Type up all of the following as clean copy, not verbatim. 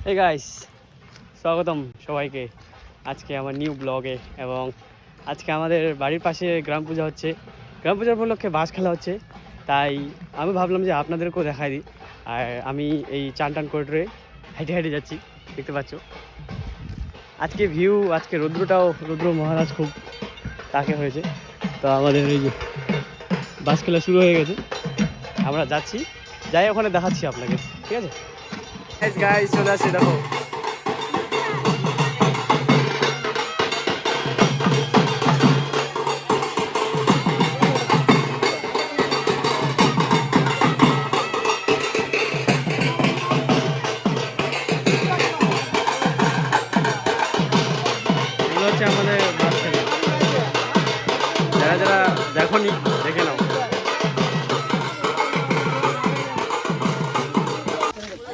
Hey guys, স্বাগতম সবাইকে আজকে আমার নিউ ব্লগে। এবং আজকে আমাদের বাড়ির পাশে গ্রাম পূজা হচ্ছে। গ্রাম পূজার উপলক্ষে বাঁশ খেলা হচ্ছে, তাই আমি ভাবলাম যে আপনাদেরকেও দেখাই দিই। আর আমি এই চান টান করে হেঁটে হেঁটে যাচ্ছি, দেখতে পাচ্ছ। আজকে ভিউ, আজকে রৌদ্র মহারাজ খুব তাকে হয়েছে। তো আমাদের এই যে বাঁশ খেলা শুরু হয়ে গেছে, আমরা যাচ্ছি, যাই ওখানে দেখাচ্ছি আপনাকে, ঠিক আছে গাইস? চলে আসছি, দেখো হচ্ছে আমাদের বাস খেলা। যারা যারা দেখোনি দেখে নাও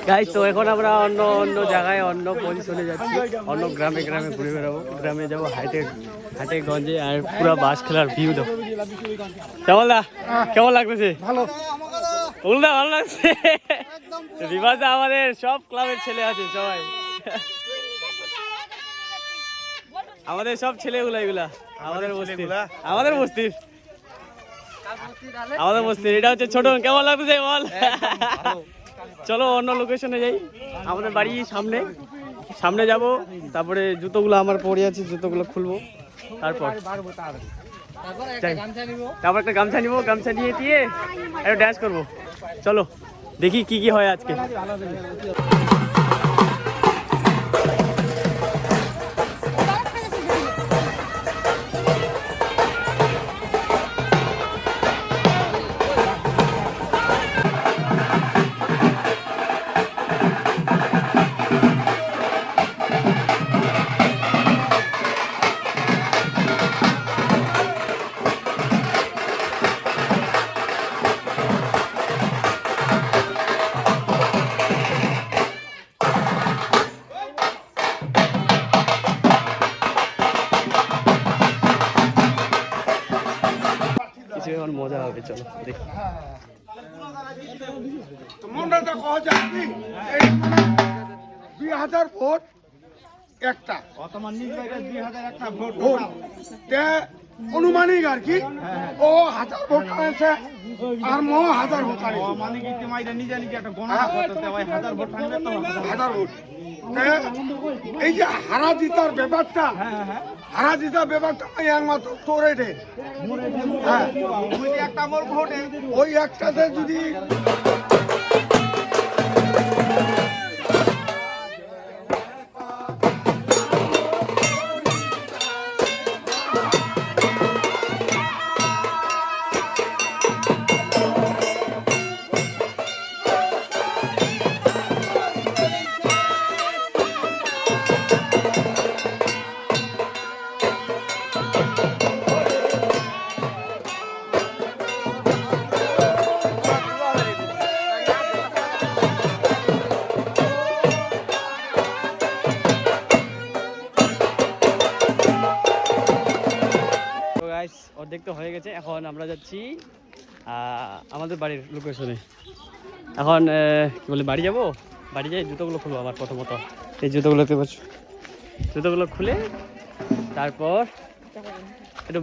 গাইস। তো এখন আমরা অন্য অন্য জায়গায়, অন্য পজিশনে যাচ্ছি, অন্য গ্রামে গ্রামে ঘুরে বেড়াবো। গ্রামে যাবো হাটে গঞ্জে, আর পুরো বাস খেলার ভিউ দেখো। কেমন লাগতেছে? ভালো ভালো লাগছে। রিভার্সে আমাদের সব ক্লাবের ছেলে আছে, সবাই আমাদের সব ছেলেগুলা, এগুলা আমাদের বস্তির এটা হচ্ছে ছোট। কেমন লাগতেছে বল? চলো অন্য লোকেশনে যাই। আমাদের বাড়ি সামনে যাব, তারপরে জুতোগুলো আমার পরে আছে, জুতোগুলো খুলবো, তারপর একটা গামছা নিবো, গামছা নিয়ে দিয়ে একটা ড্যান্স করবো। চলো দেখি কি হয় আজকে। এখন মজা হবে, চলো দেখি। ভোট একটা ভোট অনুমানিক আর কি। ও 1000 ভোট আনছে আর মো 1000 ভোট এই যে হারা জিতার ব্যাপারটা, একমাত্র তোরে রে। ওই একটাতে যদি অর্ধেক তো হয়ে গেছে, এখন আমরা যাচ্ছি আমাদের বাড়ির লোকেশনে। এখন কি বলে, বাড়ি যাবো। বাড়ি যাই, জুতোগুলো খুলবো আবার প্রথমত। এই জুতোগুলো দেখতে পাচ্ছ, জুতোগুলো খুলে তারপর একটু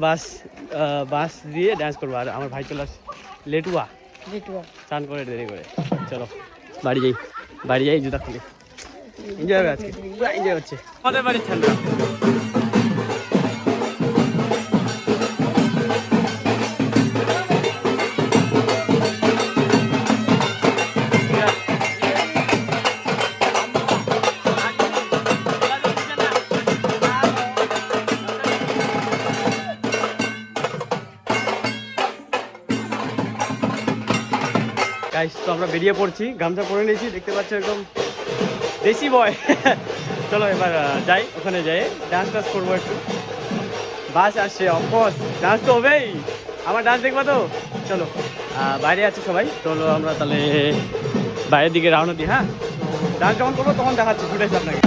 বাস দিয়ে ড্যান্স করবো। আর আমার ভাই চলে আসছে, লেটুয়া চান করে দেরি করে। চলো বাড়ি যাই জুতা খুলে এনজয় হবে আজকে, পুরো এনজয় হচ্ছে আমাদের বাড়ির ঠান্ডা। গাইস, তো আমরা বেরিয়ে পড়ছি, গামছা পরে নিয়েছি, দেখতে পাচ্ছ একদম দেশি বয়। চলো এবার যাই, ওখানে যাই ডান্স টান্স করবো একটু। বাস আসছে, অফকোর্স ডান্স তো হবেই। আমার ডান্স দেখবা তো? চলো বাইরে আছে সবাই, চলো আমরা তাহলে বাইরের দিকে রওনা দিই। হ্যাঁ, ডান্স যখন করবো তখন দেখাচ্ছি ফুটেজ আপনাকে।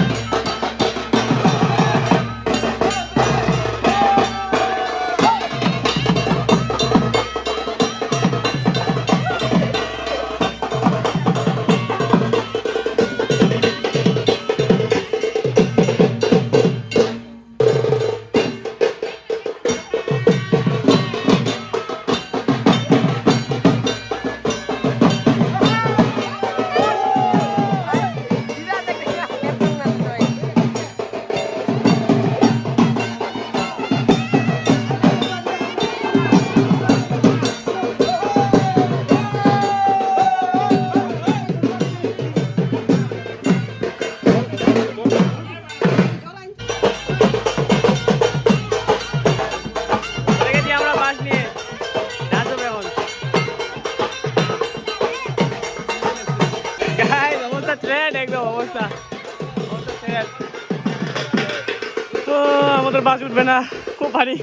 তো আমাদের বাস উঠবে না, খুব ভারী।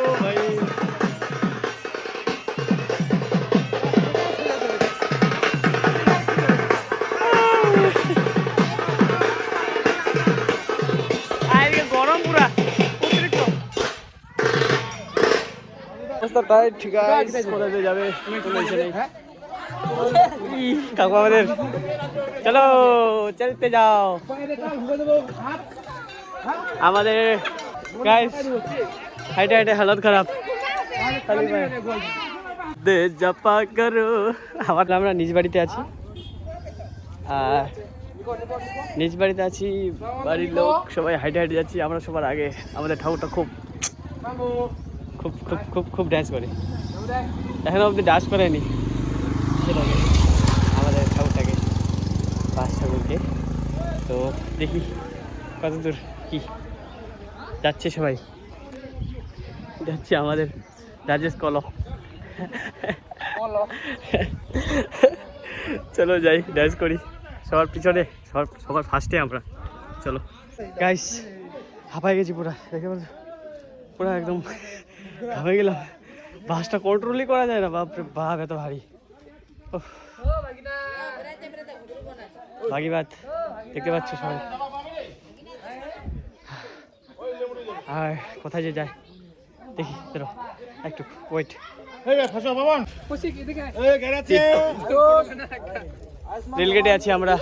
ও ভাই গরম পুরা অতিরিক্ত অবস্থা টাইট। ঠিক আছে, কোথায় যাবে কাকু আমাদের। চলো চলতে যাও আমাদের গাইস। হাইটে হাইটে হালত খারাপ। দে জাপা করো। আমরা নিজ বাড়িতে আছি, আর নিজ বাড়িতে আছি, বাড়ির লোক সবাই হাইটে হাইটে যাচ্ছি। আমরা সবার আগে। আমাদের ঠাকুরটা খুব খুব খুব খুব খুব ড্যান্স করে, এখনো অব্দি ডান্স করেনি সেটাকে, আমাদের ঠাকুরটাকে, বাস ঠাকুরকে। তো দেখি কতদূর কি যাচ্ছে। সবাই যাচ্ছে আমাদের রাজেশ কল। চলো যাই, ডান্স করি সবার পিছনে, সবার ফার্স্টে আমরা। চলো গাইস, হাঁপাই গেছি পুরা, দেখে বলছো পুরা একদম ঘামে গেলাম। বাসটা কন্ট্রোলই করা যায় না, বাপরে বাপ এত ভারী। ভাগিবাদ দেখতে পাচ্ছ সবাই। আর কোথায় যে যায় দেখি, চলো একটু ওয়েট। रेलगेट आছি আমরা।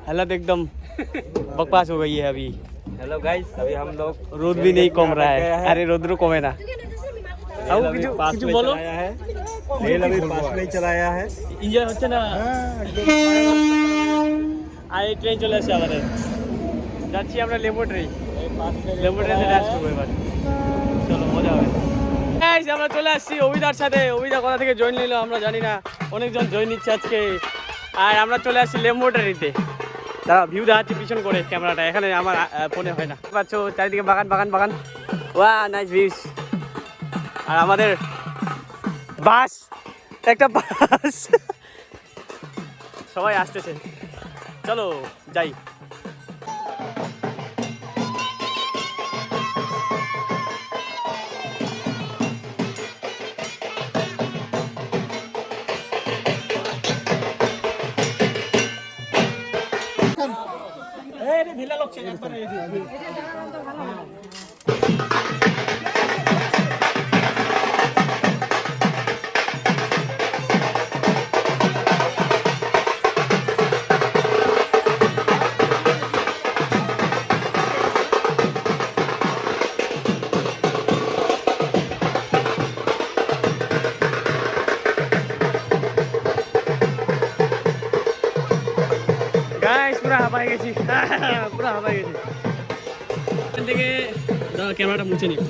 हालत एकदम बकवास हो गई है अभी। हेलो गाइस, अभी हम लोग रोद भी नहीं कम रहा है। अरे रोद्र कमे ना। अब কিছু বলো। रेल अभी पास में चलाया है। এনজয় হচ্ছে না। আর এই ট্রেন চলে আসছে আমাদের। যাচ্ছি আমরা লেমো ট্রেন। লেমো ট্রেনে ডান্স করবো এবার। চলো মজা হবে। গাইস আমরা চলে আসছি অভিদার সাথে। অভিদা কোথা থেকে জয়েন নিল আমরা জানি না, অনেকজন জয়েন নিচ্ছে আজকে। আর আমরা চলে আসছি লেমোটারিতে। তারা ভিউ দেখাচ্ছি পিছন করে ক্যামেরাটা, এখানে আমার ফোনে হয় না। পাচ্ছ চারিদিকে বাগান বাগান বাগান, ওয়া নাইস ভিউস। আর আমাদের বাস, একটা বাস, সবাই আসতেছে। চলো যাই। গাইস পুরা হাঁপাই গেছি, পুরা হাঁপাই গেছি। এখান থেকে ক্যামেরাটা মুছে নিই।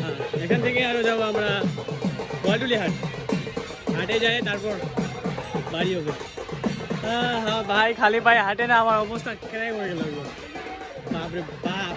হ্যাঁ, এখান থেকে আরও যাবো আমরা গোয়ালটুলি হাট। হাটে যাই, তারপর বাড়ি হবে। হ্যাঁ ভাই, খালি পায়ে হাটে না, আমার অবস্থা কেনাই হয়ে গেল। বাপরে বাপ।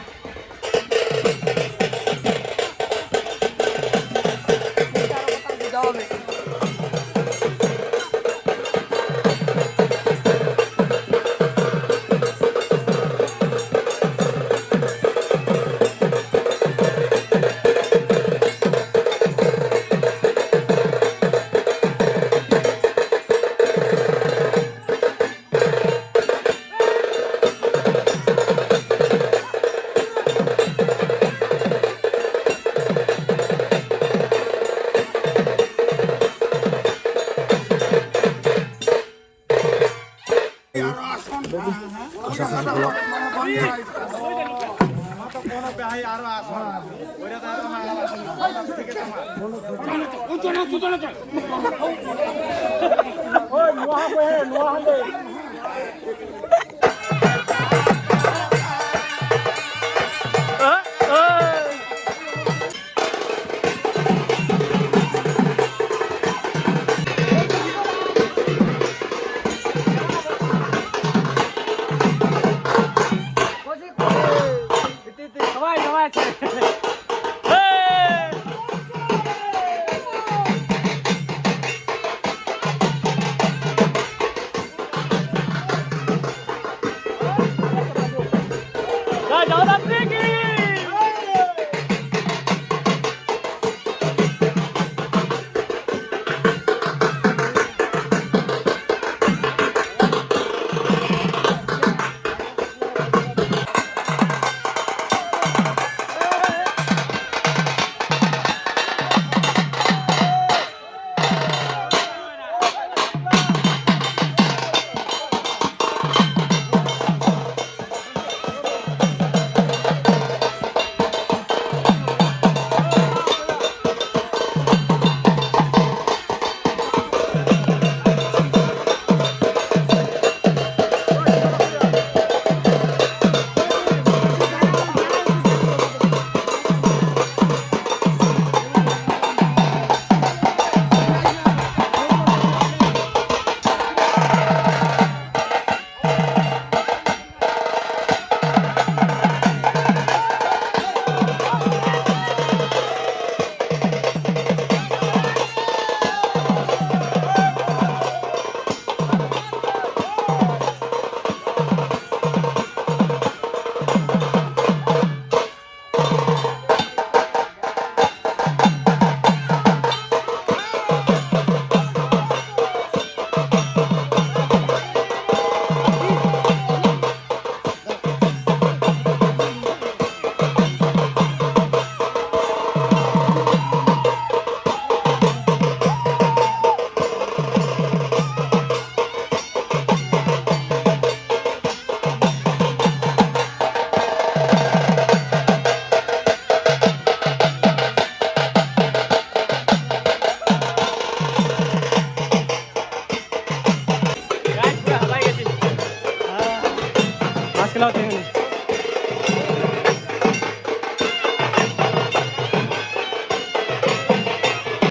খেলা হচ্ছে এখানে।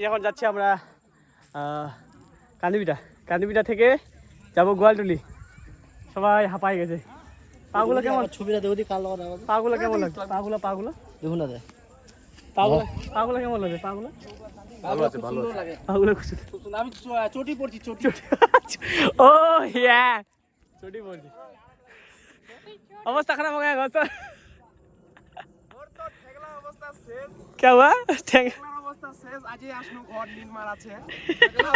এখন যাচ্ছি আমরা কান্দিবিটা থেকে যাবো গোয়ালটুলি। সবাই হাঁপাই গেছে। পাগুলো কেমন? ছবিটা দেখো কালো পাগুলো কেমন লাগছে? পাগুলো দেখুন না পাগুলো কেমন লাগছে? পাগুলো লাগে পাগুলো আমি চটি পড়ছি চটি ও ইয়া চটি পড়ছি। অবস্থা খারাপ হয়ে গেছে। क्या हुआ? অবস্থা শেষ আজই আসলো ঘর নির্মাণ আছে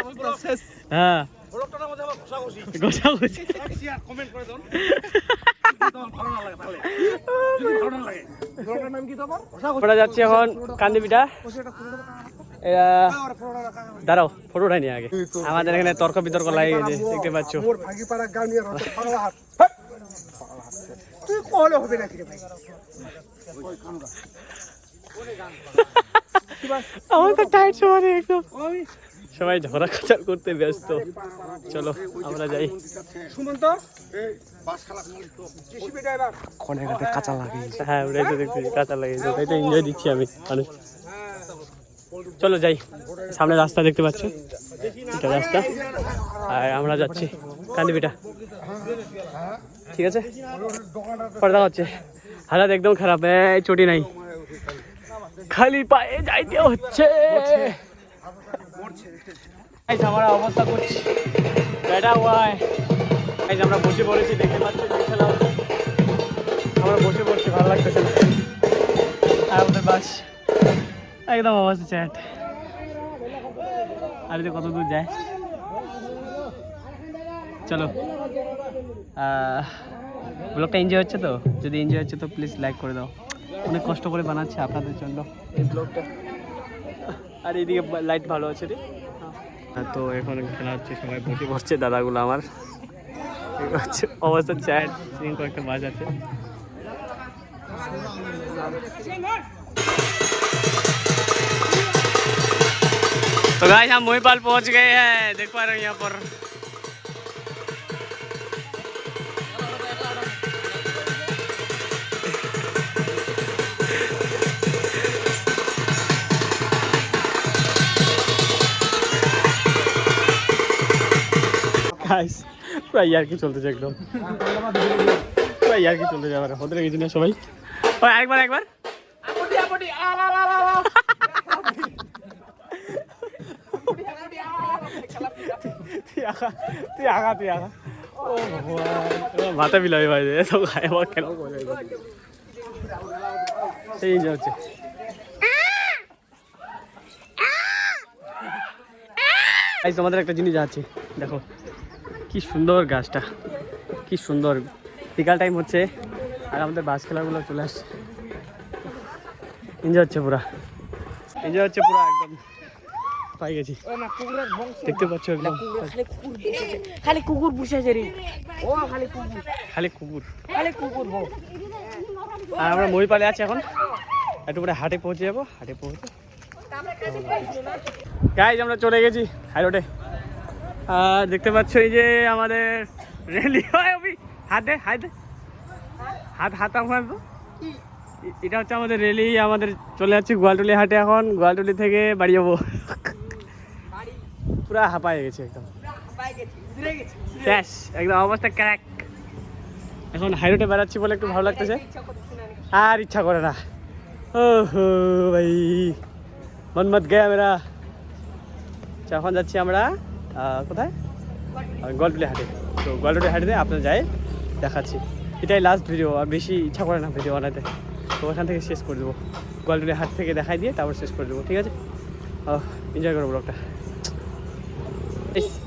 অবস্থা শেষ হ্যাঁ ব্লগটার মধ্যে আমার ঘষাঘষি ঘষাঘষি। শেয়ার কমেন্ট করে দাও তোমার ভালো না লাগে তাহলে যদি ভালো না লাগে ব্লগটার নাম কি তোমার আমরা যাচ্ছি এখন কান্দিবিটা। দাঁড়াও ফটোটা নিয়ে আগে। আমাদের এখানে তর্ক বিতর্ক লাগে গেছে দেখতে পাচ্ছ। মোর ভাগিপাড়া গাউনিয়া রত পাগলা হাত তুই কলে হবে নাকি রে ভাই আমার তো টাইট সবাই একদম সবাই ঝগড়া খাচার করতে ব্যস্ত। চলো আমরা যাই। সুমন্ত এই বাস খেলা জেসিবি ড্রাইভার কোনে কাছে কাঁচা লাগে। হ্যাঁ ওটাই তো দেখছি কাঁচা লাগে। ওটাই তো এনজয় দিচ্ছি আমি মানুষ। চলো যাই। সামনে রাস্তা দেখতে পাচ্ছ, এটা রাস্তা। আর আমরা যাচ্ছি কান্দিবিটা। ঠিক আছে পরে দেখা হচ্ছে। হালাত একদম খারাপ, চটি নাই, খালি পায়ে যাইতে হচ্ছে। আমার অবস্থা করছি বেটা ওয়াই। আমরা বসে পড়েছি, দেখতে পাচ্ছি খেলা হচ্ছে। আমরা বসে পড়ছি, ভালো লাগতেছে না। আর আমাদের বাস একদম অবস্থা চ্যাট। আর যে কত দূর যায়। চলো ব্লগটা এনজয় হচ্ছে তো? যদি এনজয় হচ্ছে তো প্লিজ লাইক করে দাও। অনেক কষ্ট করে বানাচ্ছি আপনাদের জন্য এই ব্লগটা। আর এইদিকে লাইট ভালো আছে রে। তো এখন খেলা হচ্ছে, সবাই বসে পড়ছে দাদাগুলো আমার। অবস্থা চ্যাট কয়েকটা বাজ আছে। तो गाइस हम मोहीपाल पहुंच गए हैं, देख पा रहे हो यहाँ पर। गाइस पूरा यार की चलते जाए एकदम, पूरा यार की चलते जाए ওদের এই দিনে সবাই। ওই একবার তুই আগা ও ভগবান মাথা বিলাবি ভাই তো খাই আমার কেন সেই যে হচ্ছে। তোমাদের একটা জিনিস আছে, দেখো কি সুন্দর গাছটা, কি সুন্দর। বিকাল টাইম হচ্ছে আর আমাদের বাস খেলাগুলো চলে আসছে। এনজয় হচ্ছে পুরা, এনজয় হচ্ছে পুরা একদম। পাই গেছি, দেখতে পাচ্ছ একদম খালি কুকুর বসেছে রে। ও খালি কুকুর খালি কুকুর খালি কুকুর। আর আমরা মহিপালে আছি এখন, একটু পরে হাটে পৌঁছে যাবো। হাটে পৌঁছে গাইজ আমরা চলে গেছি হাই রোডে। আর দেখতে পাচ্ছ এই যে আমাদের রেলি হয় হাতে হাতে হাত হাত আমার তো এটা হচ্ছে আমাদের রেলি। আমাদের চলে যাচ্ছি গোয়ালটুলি হাটে এখন। গোয়ালটুলি থেকে বাড়ি যাবো। পুরা হাঁপায়ে গেছে একদম, শেষ একদম অবস্থা ক্র্যাক। এখন হাই রোডে বেড়াচ্ছি বলে একটু ভালো লাগতেছে, আর ইচ্ছা করে না। ও হো ভাই মন মত গয়া মেরা। এখন যাচ্ছি আমরা কোথায়? গোয়ালটুলি হাটে। তো গোয়ালটুলি হাটে আপনারা যাই দেখাচ্ছি। এটাই লাস্ট ভিডিও, আর বেশি ইচ্ছা করে না ভিডিও বানাতে। তো ওখান থেকে শেষ করে দেবো, গোয়ালটুলি হাট থেকে দেখাই দিয়ে তারপর শেষ করে দেবো। ঠিক আছে, এনজয় করবো ব্লগটা।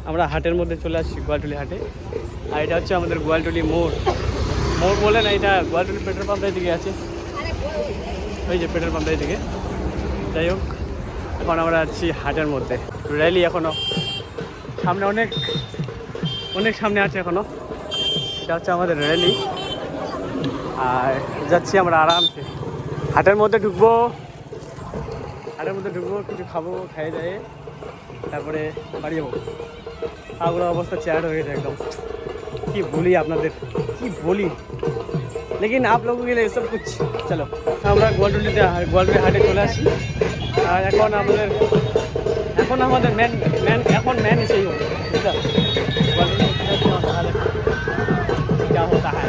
আমরা হাটের মধ্যে চলে আসছি, গোয়ালটুলি হাটে। আর এটা হচ্ছে আমাদের গোয়ালটুলি মোড়। মোড় বলে না, এটা গোয়ালটুলি পেট্রোল পাম্পের দিকে আছে। ওই যে পেট্রোল পাম্পের দিকে। যাই হোক, এখন আমরা আছি হাটের মধ্যে। র্যালি এখনো সামনে, অনেক অনেক সামনে আছে এখনো। এটা হচ্ছে আমাদের র্যালি। আর যাচ্ছি আমরা আরামসে হাটের মধ্যে ঢুকবো। হাটের মধ্যে ঢুকবো, কিছু খাবো, খাইয়ে যায় তারপরে বাড়ি যাবো। আগুলো অবস্থা চেয়ার হয়ে গেছে একদম। কি বলি আপনাদের, কি বলি। लेकिन आप लोगों के लिए सब कुछ। चलो আমরা গোয়ালটুলি হাটে চলে আসি। আর এখন আমাদের ম্যান সেই হবে বুঝলা। क्या होता है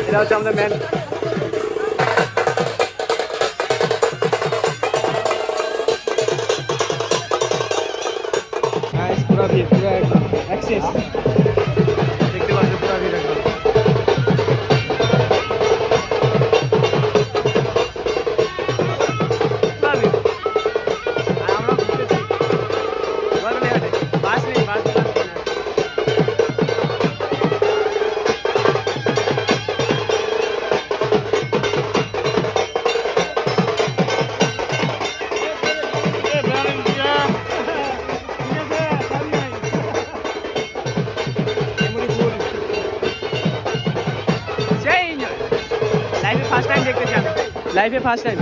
এটা হচ্ছে আমাদের ম্যান। পুরা ভিড়, পুরা একদম অ্যাক্সেস দেখতে পাচ্ছ, পুরা ভিড় একদম। আমরা ঘুরতেছি বাস নেই, বাস ফার্স্ট টাইম দেখতেছি আমি, লাইফে ফার্স্ট টাইম।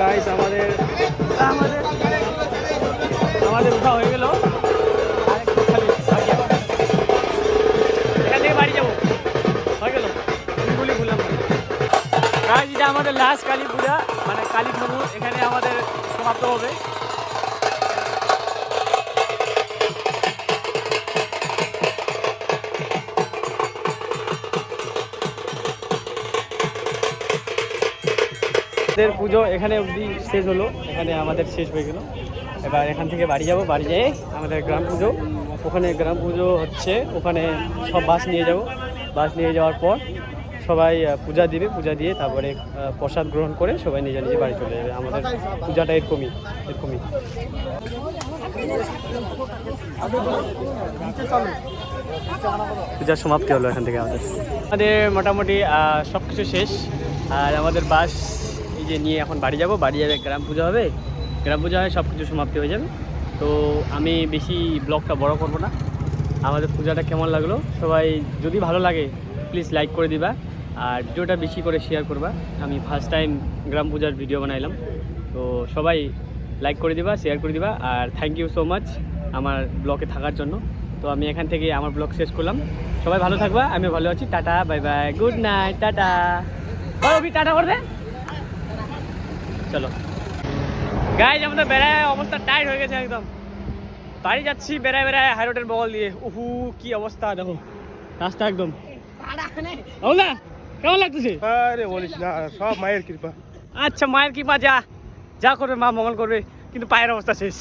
গাইস আমাদের উঠা হয়ে গেল, এখান থেকে বাড়ি যাবো, হয়ে গেল বলি বললাম। গাইস এটা আমাদের লাস্ট কালী পূজা, মানে কালী ধনু এখানে আমাদের সমাপ্ত হবে। পুজো এখানে অবধি শেষ হলো, এখানে আমাদের শেষ হয়ে গেল। এবার এখান থেকে বাড়ি যাব, বাড়ি যেয়ে আমাদের গ্রাম পুজো, ওখানে গ্রাম পুজো হচ্ছে, ওখানে সব বাস নিয়ে যাব। বাস নিয়ে যাওয়ার পর সবাই পূজা দিবে, পূজা দিয়ে তারপরে প্রসাদ গ্রহণ করে সবাই নিজে নিজে বাড়ি চলে যাবে। আমাদের পূজাটা এরকমই। পূজার সমাপ্তি হলো এখান থেকে আমাদের মোটামুটি সব কিছু শেষ। আর আমাদের বাস এই যে নিয়ে এখন বাড়ি যাব, বাড়ি যাবে, গ্রাম পুজো হবে, গ্রাম পুজো হয় সব কিছু সমাপ্তি হয়ে যাবে। তো আমি বেশি ব্লগটা বড় করব না। আমাদের পূজাটা কেমন লাগলো সবাই যদি ভালো লাগে প্লিজ লাইক করে দিবা, আর ভিডিওটা বেশি করে শেয়ার করবা। আমি ফার্স্ট টাইম গ্রাম পূজার ভিডিও বানাইলাম, তো সবাই লাইক করে দিবা, শেয়ার করে দিবা। আর থ্যাংক ইউ সো মাচ আমার ব্লগে থাকার জন্য। তো আমি এখান থেকে আমার ব্লগ শেষ করলাম। সবাই ভালো থাকবা, আমি ভালো আছি। Tata, bye bye, good night, tata. Tata করে দে, চলো গাইজ। আমাদের বেড়ায় অবস্থা টাইট হয়ে গেছে একদম। বাড়ি যাচ্ছি বেড়ায় বেড়ায় হাই রোডের বগল দিয়ে। উহু কি অবস্থা দেখো, রাস্তা একদম। না কেমন লাগতেছে? আরে বলিস না, সব মায়ের কৃপা। আচ্ছা মায়ের কৃপা, যা যা করবে মা মঙ্গল করবে, কিন্তু পায়ের অবস্থা শেষ।